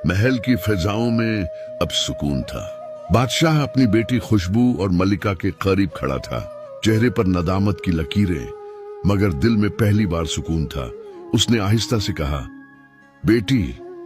महल की फिजाओं में अब सुकून था। बादशाह अपनी बेटी खुशबू और मलिका के करीब खड़ा था, चेहरे पर नदामत की लकीरें, मगर दिल में पहली बार सुकून था। उसने आहिस्ता से कहा, बेटी,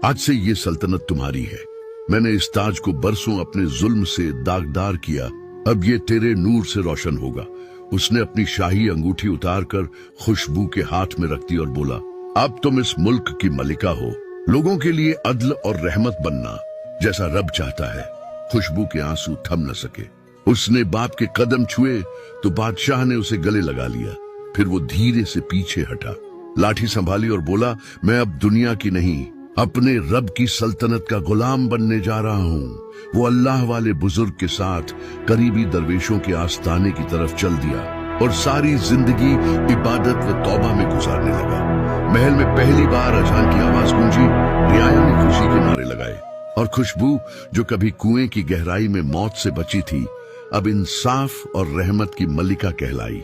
आज से ये सल्तनत तुम्हारी है। मैंने इस ताज को बरसों अपने जुल्म से दागदार किया, अब ये तेरे नूर से रोशन होगा। उसने अपनी शाही अंगूठी उतारकर खुशबू के हाथ में रख दी और बोला, अब तुम इस मुल्क की मलिका हो, लोगों के लिए अदल और रहमत बनना, जैसा रब चाहता है। खुशबू के आंसू थम न सके। उसने बाप के कदम छुए तो बादशाह ने उसे गले लगा लिया। फिर वो धीरे से पीछे हटा, लाठी संभाली और बोला, मैं अब दुनिया की नहीं, अपने रब की सल्तनत का गुलाम बनने जा रहा हूँ। वो अल्लाह वाले बुजुर्ग के साथ करीबी दरवेशों के आस्ताने की तरफ चल दिया और सारी जिंदगी इबादत व तौबा में गुजारने लगा। महल में पहली बार अजान की आवाज गूंजी, रियाया ने खुशी के नारे लगाए और खुशबू, जो कभी कुएं की गहराई में मौत से बची थी, अब इंसाफ और रहमत की मलिका कहलाई।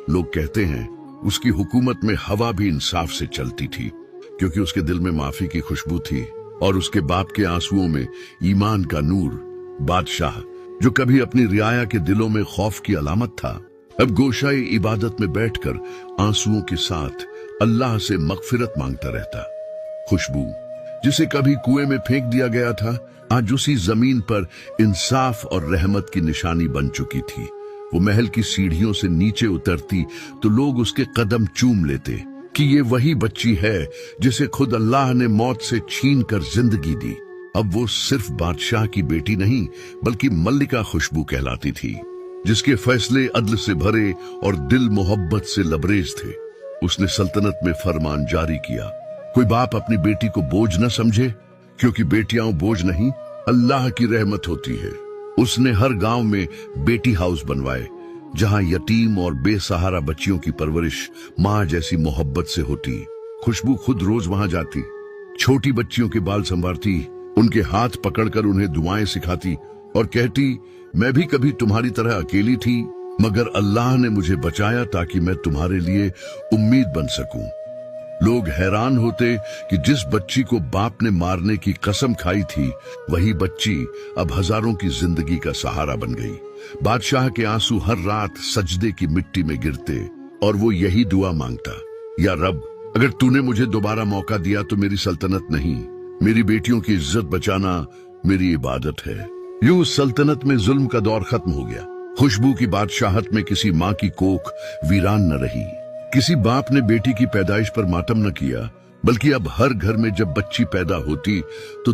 लोग कहते हैं उसकी हुकूमत में हवा भी इंसाफ से चलती थी, क्योंकि उसके दिल में माफी की खुशबू थी और उसके बाप के आंसुओं में ईमान का नूर। बादशाह, जो कभी अपनी रियाया के दिलों में खौफ की अलामत था, अब गोशाए इबादत में बैठकर आंसुओं के साथ अल्लाह से मगफिरत मांगता रहता। खुशबू, जिसे कभी कुएं में फेंक दिया गया था, आज उसी जमीन पर इंसाफ और रहमत की निशानी बन चुकी थी। वो महल की सीढ़ियों से नीचे उतरती तो लोग उसके कदम चूम लेते कि ये वही बच्ची है जिसे खुद अल्लाह ने मौत से छीन कर जिंदगी दी। अब वो सिर्फ बादशाह की बेटी नहीं, बल्कि मल्लिका खुशबू कहलाती थी, जिसके फैसले अदल से भरे और दिल मोहब्बत से लबरेज थे। उसने सल्तनत में फरमान जारी किया, कोई बाप अपनी बेटी को बोझ न समझे, क्योंकि बेटियां बोझ नहीं, अल्लाह की रहमत होती है। उसने हर गांव में बेटी हाउस बनवाए, जहां यतीम और बेसहारा बच्चियों की परवरिश माँ जैसी मोहब्बत से होती। खुशबू खुद रोज वहां जाती, छोटी बच्चियों के बाल संवारती, उनके हाथ पकड़कर उन्हें दुआएं सिखाती और कहती, मैं भी कभी तुम्हारी तरह अकेली थी, मगर अल्लाह ने मुझे बचाया ताकि मैं तुम्हारे लिए उम्मीद बन सकूं। लोग हैरान होते कि जिस बच्ची को बाप ने मारने की कसम खाई थी, वही बच्ची अब हजारों की जिंदगी का सहारा बन गई। बादशाह के आंसू हर रात सजदे की मिट्टी में गिरते और वो यही दुआ मांगता, या रब, अगर तूने मुझे दोबारा मौका दिया तो मेरी सल्तनत नहीं, मेरी बेटियों की इज्जत बचाना मेरी इबादत है। यूं सल्तनत में जुल्म का दौर खत्म हो गया। खुशबू की बादशाहत में किसी माँ की कोख वीरान न रही, किसी बाप ने बेटी की पैदाइश पर मातम न किया, बल्कि अब हर घर में जब बच्ची पैदा होती तो